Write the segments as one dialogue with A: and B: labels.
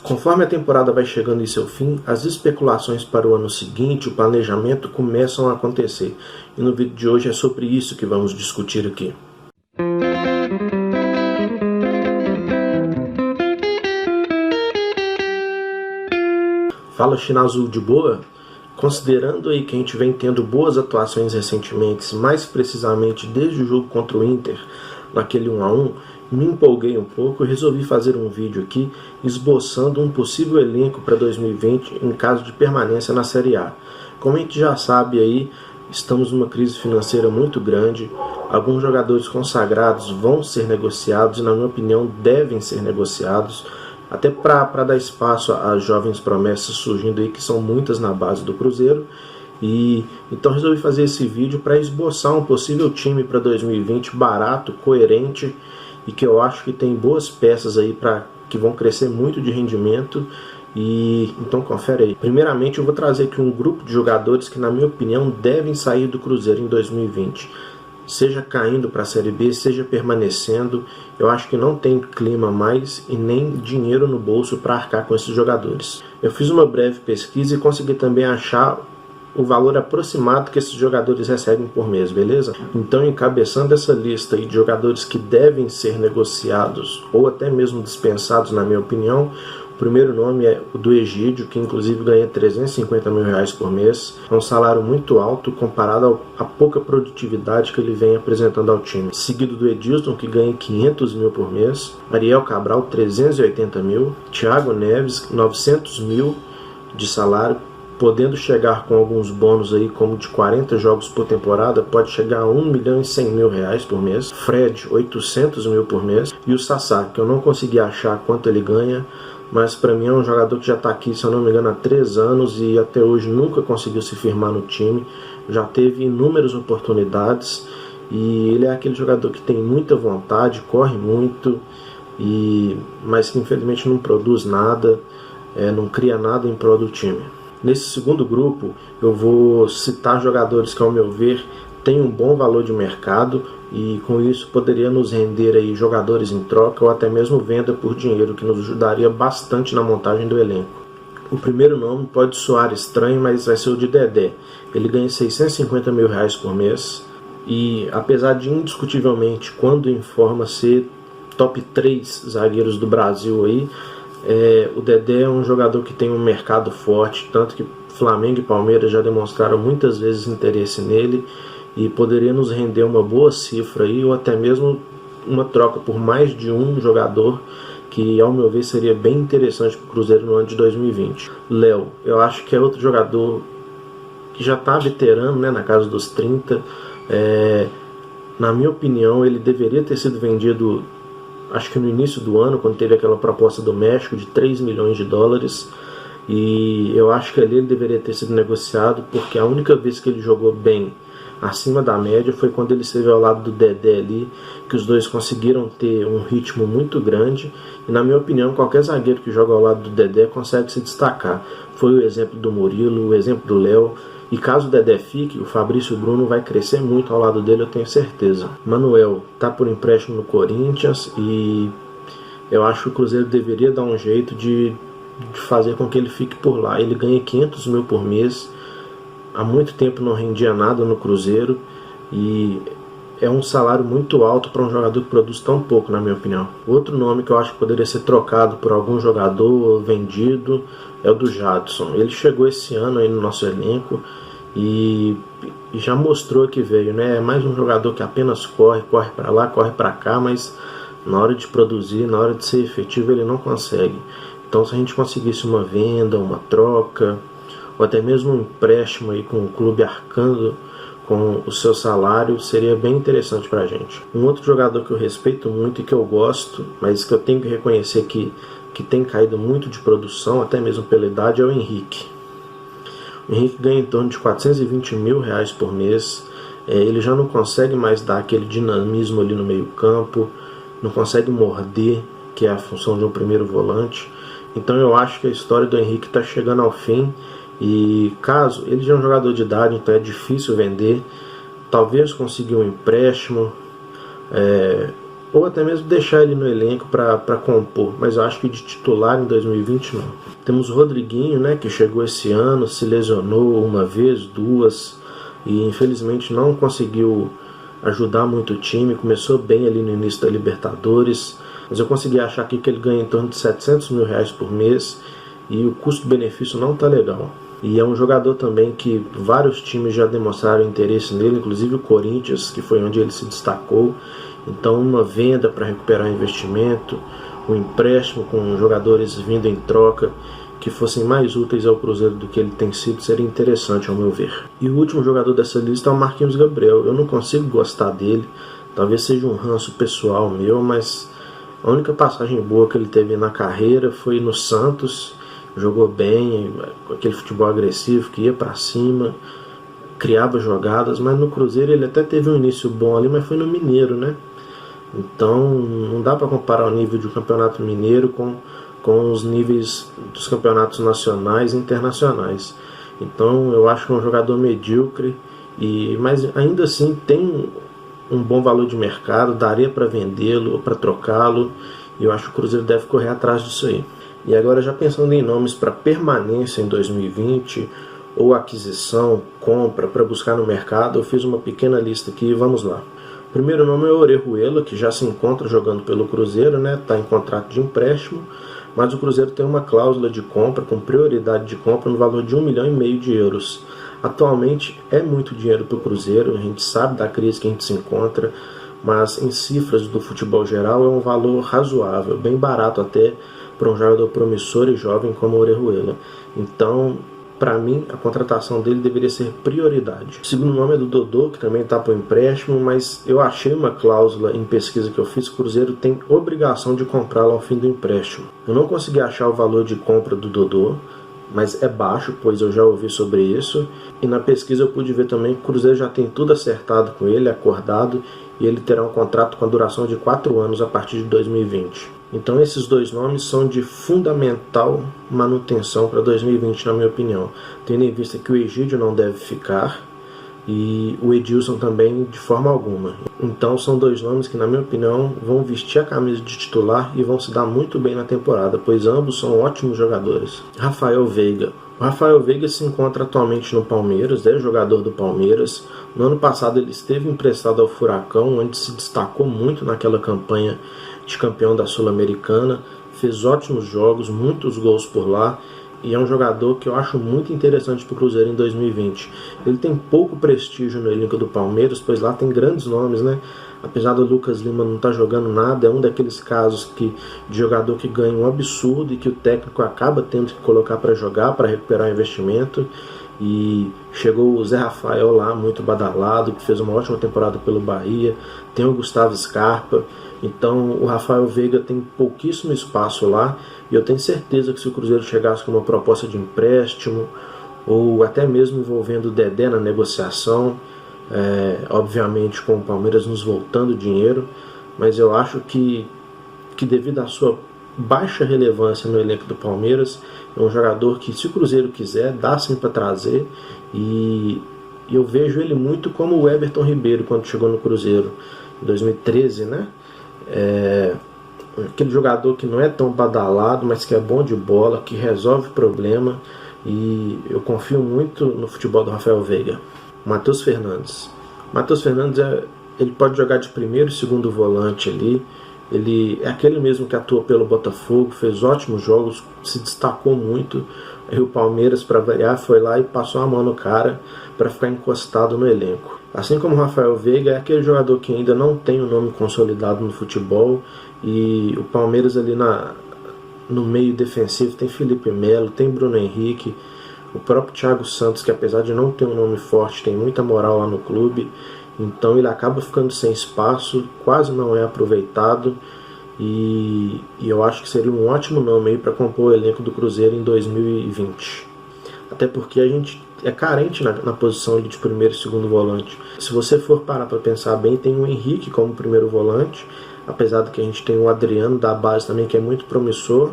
A: Conforme a temporada vai chegando em seu fim, as especulações para o ano seguinte, o planejamento começam a acontecer. E no vídeo de hoje é sobre isso que vamos discutir aqui. Fala, China Azul, de boa? Considerando aí que a gente vem tendo boas atuações recentemente, mais precisamente desde o jogo contra o Inter, naquele 1-1, me empolguei um pouco e resolvi fazer um vídeo aqui esboçando um possível elenco para 2020 em caso de permanência na Série A. Como a gente já sabe aí, estamos numa crise financeira muito grande, alguns jogadores consagrados vão ser negociados e, na minha opinião, devem ser negociados, até para dar espaço às jovens promessas surgindo aí, que são muitas na base do Cruzeiro. E então resolvi fazer esse vídeo para esboçar um possível time para 2020 barato, coerente e que eu acho que tem boas peças aí que vão crescer muito de rendimento. E então confere aí. Primeiramente eu vou trazer aqui um grupo de jogadores que, na minha opinião, devem sair do Cruzeiro em 2020. Seja caindo para a Série B, seja permanecendo, eu acho que não tem clima mais e nem dinheiro no bolso para arcar com esses jogadores. Eu fiz uma breve pesquisa e consegui também achar o valor aproximado que esses jogadores recebem por mês, beleza? Então, encabeçando essa lista aí de jogadores que devem ser negociados ou até mesmo dispensados, na minha opinião, o primeiro nome é o do Egídio, que inclusive ganha R$350 mil por mês. É um salário muito alto comparado à pouca produtividade que ele vem apresentando ao time. Seguido do Edilson, que ganha R$500 mil por mês. Ariel Cabral, R$380 mil. Thiago Neves, R$900 mil de salário, podendo chegar com alguns bônus aí, como de 40 jogos por temporada, pode chegar a R$1.100.000 por mês. Fred, R$800 mil por mês. E o Sassá, que eu não consegui achar quanto ele ganha, mas para mim é um jogador que já está aqui, se eu não me engano, há 3 anos e até hoje nunca conseguiu se firmar no time. Já teve inúmeras oportunidades e ele é aquele jogador que tem muita vontade, corre muito, mas que infelizmente não produz nada, não cria nada em prol do time. Nesse segundo grupo eu vou citar jogadores que, ao meu ver, têm um bom valor de mercado e com isso poderia nos render aí jogadores em troca ou até mesmo venda por dinheiro, que nos ajudaria bastante na montagem do elenco. O primeiro nome pode soar estranho, mas vai ser o de Dedé. Ele ganha R$650 mil por mês e, apesar de indiscutivelmente, quando em forma, ser top 3 zagueiros do Brasil aí, o Dedé é um jogador que tem um mercado forte, tanto que Flamengo e Palmeiras já demonstraram muitas vezes interesse nele e poderia nos render uma boa cifra aí, ou até mesmo uma troca por mais de um jogador, que ao meu ver seria bem interessante para o Cruzeiro no ano de 2020. Léo, eu acho que é outro jogador que já está veterano, né, na casa dos 30. Na minha opinião, ele deveria ter sido vendido, acho que no início do ano, quando teve aquela proposta do México de $3 milhões, e eu acho que ali ele deveria ter sido negociado, porque a única vez que ele jogou bem acima da média foi quando ele esteve ao lado do Dedé ali, que os dois conseguiram ter um ritmo muito grande, e na minha opinião qualquer zagueiro que joga ao lado do Dedé consegue se destacar. Foi o exemplo do Murilo, o exemplo do Léo, e caso o Dedé fique, o Fabrício Bruno vai crescer muito ao lado dele, eu tenho certeza. Manuel está por empréstimo no Corinthians e eu acho que o Cruzeiro deveria dar um jeito de fazer com que ele fique por lá. Ele ganha R$500 mil por mês, há muito tempo não rendia nada no Cruzeiro e é um salário muito alto para um jogador que produz tão pouco, na minha opinião. Outro nome que eu acho que poderia ser trocado por algum jogador, vendido, é o do Jadson. Ele chegou esse ano aí no nosso elenco e já mostrou que veio, né? É mais um jogador que apenas corre para lá, corre para cá, mas na hora de produzir, na hora de ser efetivo, ele não consegue. Então, se a gente conseguisse uma venda, uma troca, ou até mesmo um empréstimo aí com o clube arcando com o seu salário, seria bem interessante para a gente. Um outro jogador que eu respeito muito e que eu gosto, mas que eu tenho que reconhecer que tem caído muito de produção, até mesmo pela idade, é o Henrique. O Henrique ganha em torno de R$420 mil por mês. Ele já não consegue mais dar aquele dinamismo ali no meio campo, não consegue morder, que é a função de um primeiro volante. Então eu acho que a história do Henrique está chegando ao fim. E caso ele já é um jogador de idade, então é difícil vender, talvez conseguir um empréstimo, ou até mesmo deixar ele no elenco para compor, mas eu acho que de titular em 2020 não. Temos o Rodriguinho, né, que chegou esse ano, se lesionou uma vez, duas, e infelizmente não conseguiu ajudar muito o time. Começou bem ali no início da Libertadores, mas eu consegui achar aqui que ele ganha em torno de R$700 mil por mês, e o custo-benefício não está legal. E é um jogador também que vários times já demonstraram interesse nele, inclusive o Corinthians, que foi onde ele se destacou. Então uma venda para recuperar investimento, um empréstimo com jogadores vindo em troca que fossem mais úteis ao Cruzeiro do que ele tem sido, seria interessante ao meu ver. E o último jogador dessa lista é o Marquinhos Gabriel. Eu não consigo gostar dele, talvez seja um ranço pessoal meu, mas a única passagem boa que ele teve na carreira foi no Santos. Jogou bem, com aquele futebol agressivo que ia para cima, criava jogadas, mas no Cruzeiro ele até teve um início bom ali, mas foi no Mineiro, né? Então não dá para comparar o nível do Campeonato Mineiro com os níveis dos campeonatos nacionais e internacionais. Então eu acho que é um jogador medíocre, mas ainda assim tem um bom valor de mercado, daria para vendê-lo ou para trocá-lo, e eu acho que o Cruzeiro deve correr atrás disso aí. E agora, já pensando em nomes para permanência em 2020, ou aquisição, compra, para buscar no mercado, eu fiz uma pequena lista aqui e vamos lá. O primeiro nome é o Orejuela, que já se encontra jogando pelo Cruzeiro, né? Está em contrato de empréstimo, mas o Cruzeiro tem uma cláusula de compra com prioridade de compra no valor de 1,5 milhão de euros. Atualmente é muito dinheiro para o Cruzeiro, a gente sabe da crise que a gente se encontra, mas em cifras do futebol geral é um valor razoável, bem barato até, para um jogador promissor e jovem como o Orejuela. Então, para mim, a contratação dele deveria ser prioridade. O segundo nome é do Dodô, que também está para o empréstimo, mas eu achei uma cláusula em pesquisa que eu fiz que o Cruzeiro tem obrigação de comprá-lo ao fim do empréstimo. Eu não consegui achar o valor de compra do Dodô, mas é baixo, pois eu já ouvi sobre isso. E na pesquisa eu pude ver também que o Cruzeiro já tem tudo acertado com ele, acordado, e ele terá um contrato com a duração de 4 anos a partir de 2020. Então esses dois nomes são de fundamental manutenção para 2020, na minha opinião. Tendo em vista que o Egídio não deve ficar e o Edilson também de forma alguma. Então são dois nomes que, na minha opinião, vão vestir a camisa de titular e vão se dar muito bem na temporada, pois ambos são ótimos jogadores. Rafael Veiga. O Rafael Veiga se encontra atualmente no Palmeiras, é jogador do Palmeiras. No ano passado ele esteve emprestado ao Furacão, onde se destacou muito naquela campanha de campeão da Sul-Americana, fez ótimos jogos, muitos gols por lá, e é um jogador que eu acho muito interessante para o Cruzeiro em 2020. Ele tem pouco prestígio no elenco do Palmeiras, pois lá tem grandes nomes, né? Apesar do Lucas Lima não estar jogando nada, é um daqueles casos de jogador que ganha um absurdo e que o técnico acaba tendo que colocar para jogar, para recuperar o investimento. E chegou o Zé Rafael lá, muito badalado, que fez uma ótima temporada pelo Bahia. Tem o Gustavo Scarpa. Então o Rafael Veiga tem pouquíssimo espaço lá, e eu tenho certeza que se o Cruzeiro chegasse com uma proposta de empréstimo, ou até mesmo envolvendo o Dedé na negociação, obviamente com o Palmeiras nos voltando dinheiro, mas eu acho que devido à sua baixa relevância no elenco do Palmeiras, é um jogador que, se o Cruzeiro quiser, dá sim para trazer, e eu vejo ele muito como o Everton Ribeiro quando chegou no Cruzeiro em 2013, né? Aquele jogador que não é tão badalado, mas que é bom de bola, que resolve problema, e eu confio muito no futebol do Rafael Veiga. Matheus Fernandes. Matheus Fernandes ele pode jogar de primeiro e segundo volante ali. Ele é aquele mesmo que atuou pelo Botafogo, fez ótimos jogos, se destacou muito. Aí o Palmeiras, para variar, foi lá e passou a mão no cara para ficar encostado no elenco. Assim como o Rafael Veiga, é aquele jogador que ainda não tem um nome consolidado no futebol, e o Palmeiras ali no meio defensivo tem Felipe Melo, tem Bruno Henrique, o próprio Thiago Santos, que apesar de não ter um nome forte, tem muita moral lá no clube. Então ele acaba ficando sem espaço, quase não é aproveitado, e eu acho que seria um ótimo nome aí para compor o elenco do Cruzeiro em 2020. Até porque a gente é carente na posição de primeiro e segundo volante. Se você for parar para pensar bem, tem o Henrique como primeiro volante, apesar de que a gente tem o Adriano da base também, que é muito promissor,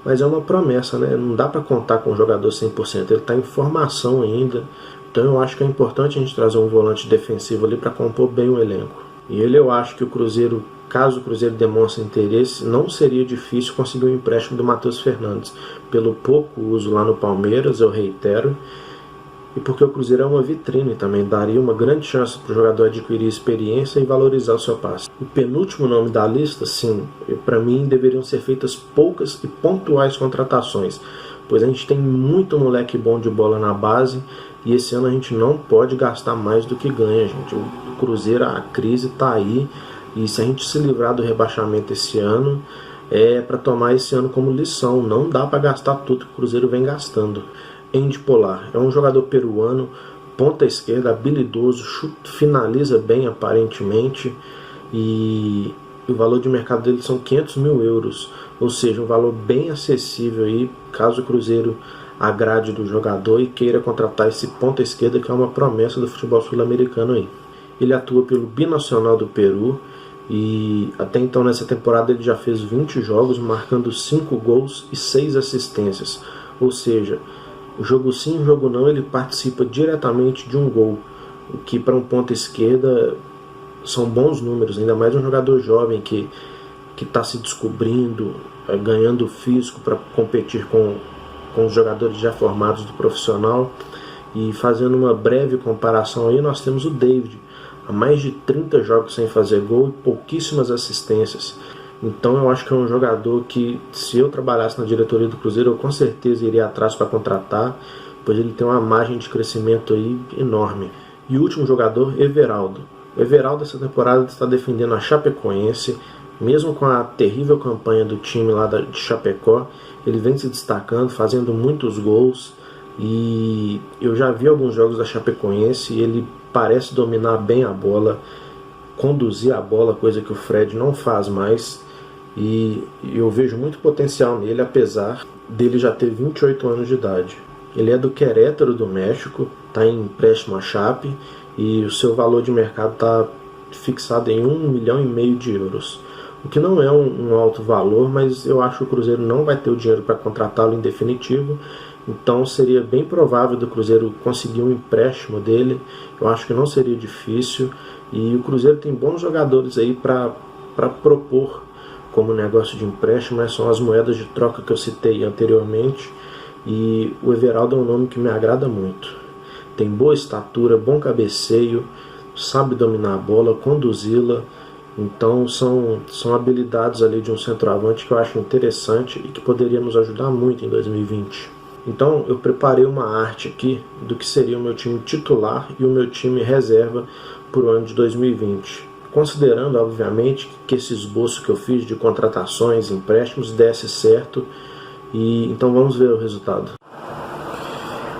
A: mas é uma promessa, né? Não dá para contar com o jogador 100%, ele está em formação ainda. Então eu acho que é importante a gente trazer um volante defensivo ali para compor bem o elenco. E eu acho que o Cruzeiro caso o Cruzeiro demonstre interesse, não seria difícil conseguir um empréstimo do Matheus Fernandes. Pelo pouco uso lá no Palmeiras, eu reitero, e porque o Cruzeiro é uma vitrine também, daria uma grande chance para o jogador adquirir experiência e valorizar o seu passe. O penúltimo nome da lista, sim, para mim deveriam ser feitas poucas e pontuais contratações, pois a gente tem muito moleque bom de bola na base e esse ano a gente não pode gastar mais do que ganha, gente. O Cruzeiro, a crise está aí, e se a gente se livrar do rebaixamento esse ano, é para tomar esse ano como lição. Não dá para gastar tudo que o Cruzeiro vem gastando. Endi Polar é um jogador peruano, ponta esquerda, habilidoso, finaliza bem aparentemente, e o valor de mercado dele são 500 mil euros, ou seja, um valor bem acessível aí, caso o Cruzeiro agrade do jogador e queira contratar esse ponta esquerda, que é uma promessa do futebol sul-americano aí. Ele atua pelo Binacional do Peru e até então nessa temporada ele já fez 20 jogos, marcando 5 gols e 6 assistências, ou seja, jogo sim, jogo não, ele participa diretamente de um gol, o que para um ponta esquerda são bons números, ainda mais um jogador jovem que está se descobrindo, ganhando físico para competir com os jogadores já formados do profissional. E fazendo uma breve comparação aí, nós temos o David, há mais de 30 jogos sem fazer gol e pouquíssimas assistências. Então eu acho que é um jogador que, se eu trabalhasse na diretoria do Cruzeiro, eu com certeza iria atrás para contratar, pois ele tem uma margem de crescimento aí enorme. E o último jogador, Everaldo. O Everaldo essa temporada está defendendo a Chapecoense, mesmo com a terrível campanha do time lá de Chapecó, ele vem se destacando, fazendo muitos gols, e eu já vi alguns jogos da Chapecoense e ele parece dominar bem a bola, conduzir a bola, coisa que o Fred não faz mais, e eu vejo muito potencial nele, apesar dele já ter 28 anos de idade. Ele é do Querétaro do México, está em empréstimo à Chape, e o seu valor de mercado está fixado em 1,5 milhão de euros. O que não é um alto valor, mas eu acho que o Cruzeiro não vai ter o dinheiro para contratá-lo em definitivo, então seria bem provável do Cruzeiro conseguir um empréstimo dele. Eu acho que não seria difícil, e o Cruzeiro tem bons jogadores aí para propor como negócio de empréstimo, né? São as moedas de troca que eu citei anteriormente, e o Everaldo é um nome que me agrada muito. Tem boa estatura, bom cabeceio, sabe dominar a bola, conduzi-la. Então são habilidades ali de um centroavante que eu acho interessante e que poderia nos ajudar muito em 2020. Então eu preparei uma arte aqui do que seria o meu time titular e o meu time reserva para o ano de 2020. Considerando, obviamente, que esse esboço que eu fiz de contratações, empréstimos, desse certo. E então vamos ver o resultado.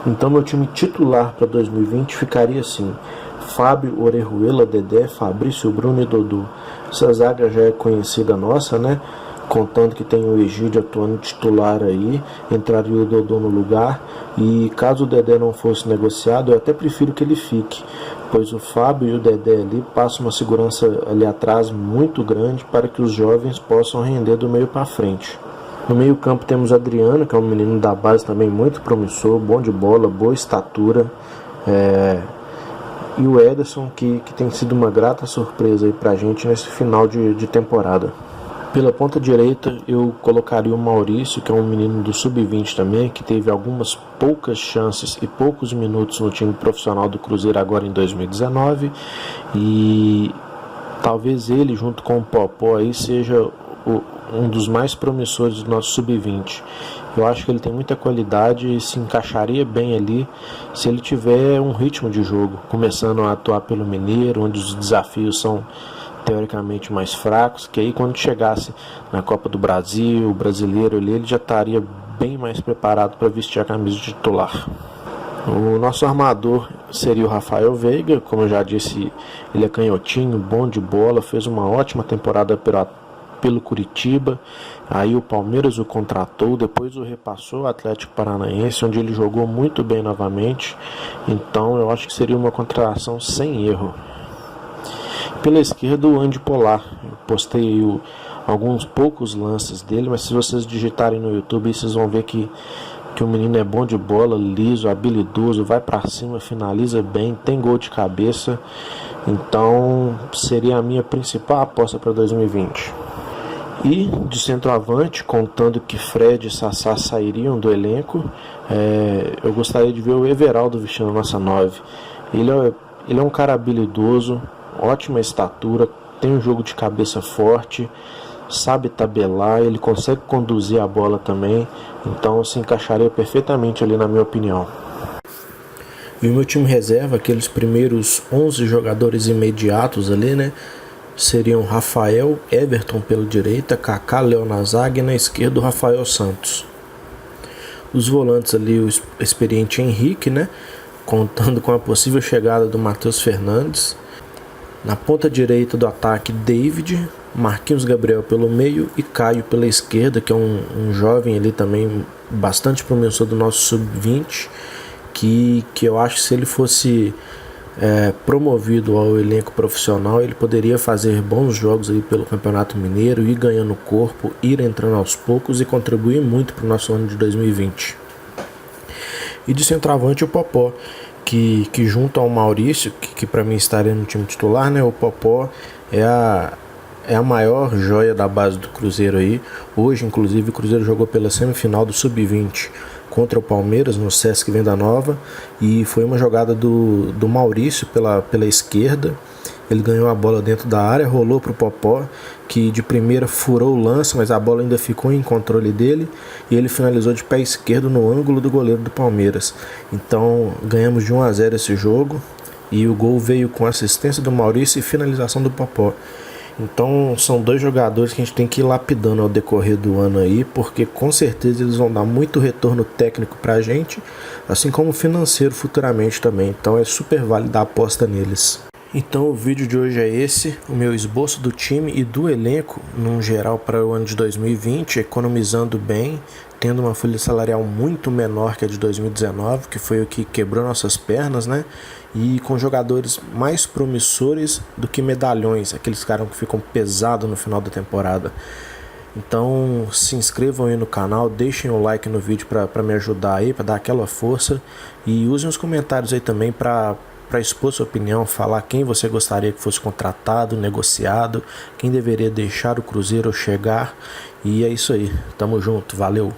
A: Então meu time titular para 2020 ficaria assim: Fábio, Orejuela, Dedé, Fabrício, Bruno e Dodô. Essa zaga já é conhecida nossa, né? Contando que tem o Egídio atuando titular aí, entraria o Dodô no lugar. E caso o Dedé não fosse negociado, eu até prefiro que ele fique, pois o Fábio e o Dedé ali passam uma segurança ali atrás muito grande para que os jovens possam render do meio para frente. No meio campo temos Adriano, que é um menino da base também muito promissor, bom de bola, boa estatura. E o Ederson, que tem sido uma grata surpresa aí pra gente nesse final de temporada. Pela ponta direita eu colocaria o Maurício, que é um menino do Sub-20 também, que teve algumas poucas chances e poucos minutos no time profissional do Cruzeiro agora em 2019, e talvez ele junto com o Popó aí seja um dos mais promissores do nosso Sub-20. Eu acho que ele tem muita qualidade e se encaixaria bem ali se ele tiver um ritmo de jogo, começando a atuar pelo Mineiro, onde os desafios são teoricamente mais fracos, que aí quando chegasse na Copa do Brasil, o brasileiro ali, ele já estaria bem mais preparado para vestir a camisa de titular. O nosso armador seria o Rafael Veiga, como eu já disse, ele é canhotinho, bom de bola, fez uma ótima temporada pelo Curitiba, aí o Palmeiras o contratou, depois o repassou ao Atlético Paranaense, onde ele jogou muito bem novamente, então eu acho que seria uma contratação sem erro. Pela esquerda o Endi Polar, eu postei alguns poucos lances dele, mas se vocês digitarem no YouTube vocês vão ver que que o menino é bom de bola, liso, habilidoso, vai para cima, finaliza bem, tem gol de cabeça. Então seria a minha principal aposta para 2020. E de centroavante, contando que Fred e Sassá sairiam do elenco, eu gostaria de ver o Everaldo vestindo a nossa 9. Ele é um cara habilidoso, ótima estatura, tem um jogo de cabeça forte, sabe tabelar, ele consegue conduzir a bola também, então se encaixaria perfeitamente ali, na minha opinião. E o meu time reserva, aqueles primeiros 11 jogadores imediatos ali, né? Seriam Rafael, Everton pela direita, Kaká, Léo na zaga e na esquerda o Rafael Santos. Os volantes ali, o experiente Henrique, né? Contando com a possível chegada do Matheus Fernandes. Na ponta direita do ataque, David, Marquinhos Gabriel pelo meio e Caio pela esquerda, que é um jovem ali também bastante promissor do nosso sub-20, que eu acho que se ele fosse promovido ao elenco profissional, ele poderia fazer bons jogos aí pelo Campeonato Mineiro, ir ganhando corpo, ir entrando aos poucos e contribuir muito para o nosso ano de 2020. E de centroavante o Popó, que junto ao Maurício, que para mim estaria no time titular, né? O Popó é a maior joia da base do Cruzeiro aí. Hoje, inclusive, o Cruzeiro jogou pela semifinal do Sub-20 contra o Palmeiras no Sesc Venda Nova, e foi uma jogada do Maurício pela esquerda. Ele ganhou a bola dentro da área, rolou para o Popó, que de primeira furou o lance, mas a bola ainda ficou em controle dele, e ele finalizou de pé esquerdo no ângulo do goleiro do Palmeiras. Então ganhamos de 1-0 esse jogo, e o gol veio com assistência do Maurício e finalização do Popó. Então são dois jogadores que a gente tem que ir lapidando ao decorrer do ano aí, porque com certeza eles vão dar muito retorno técnico pra gente, assim como financeiro futuramente também. Então é super válido a aposta neles. Então o vídeo de hoje é esse, o meu esboço do time e do elenco num geral para o ano de 2020, economizando bem, tendo uma folha salarial muito menor que a de 2019, que foi o que quebrou nossas pernas, né? E com jogadores mais promissores do que medalhões, aqueles caras que ficam pesados no final da temporada. Então se inscrevam aí no canal, deixem o like no vídeo para me ajudar aí, para dar aquela força, e usem os comentários aí também para expor sua opinião, falar quem você gostaria que fosse contratado, negociado, quem deveria deixar o Cruzeiro chegar. E é isso aí, tamo junto, valeu!